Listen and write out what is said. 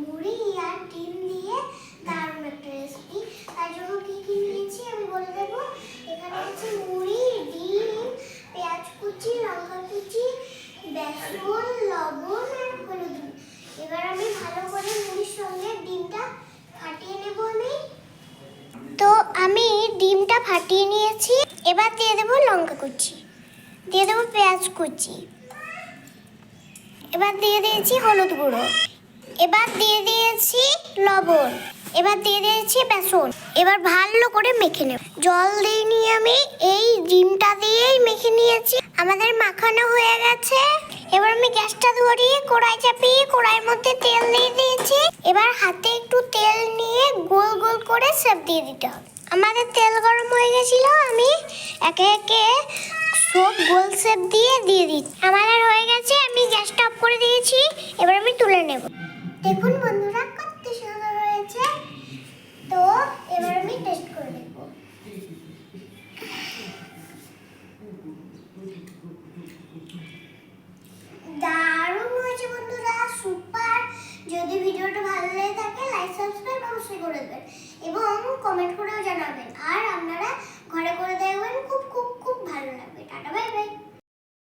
মুড়ি আর ডিম দিয়ে দারুণ একটা রেসিপি। তার জন্য কি কি নিয়েছি আমি বলে দেবো। এখানে আছে মুড়ি, ডিম, পেঁয়াজ কুচি, লঙ্কা কুচি, বেসন, লবণ আর হলুদ। এবার আমি ভালো করে মুড়ির সঙ্গে ডিমটা ফাটিয়ে নেব। আমি ডিমটা ফাটিয়ে নিয়েছি। এবার দিয়ে দেবো লঙ্কা কুচি, দিয়ে দেবো পেঁয়াজ কুচি, এবার দিয়ে দিয়েছি হলুদ গুঁড়ো, এবার দিয়ে দিয়েছি লবণ, এবার দিয়ে দিয়েছি বেসন। এবার ভালো করে মেখে নেব। জল দিইনি আমি, এই ডিমটা দিয়েই মেখে নিয়েছি। আমাদের মাখানো হয়ে গেছে। এবার আমি গ্যাসটা ধরিয়ে কড়াই চাপিয়ে কড়াইয়ের মধ্যে তেল দিয়ে দিয়েছি। এবার হাতে একটু তেল নিয়ে গোল গোল করে শেপ দিয়ে দিতে হবে। আমাদের তেল গরম হয়ে গেছিল, আমি একে একে সব গোল শেপ দিয়ে দিচ্ছি। আমাদের হয়ে গেছে, আমি গ্যাসটা অফ করে দিয়েছি। এবার আমি তুলে নেব। দেখুন বন্ধুরা কত সুন্দর হয়েছে। তো এবার আমি টেস্ট করে দেখব। দারুণ হয়েছে বন্ধুরা, সুপার। যদি ভিডিওটা ভালো লেগে থাকে লাইক সাবস্ক্রাইব অবশ্যই করে দেবেন এবং কমেন্ট করেও জানাবেন। আর আপনারা ঘরে করে দেখবেন, খুব খুব খুব ভালো লাগবে। Tata bye bye.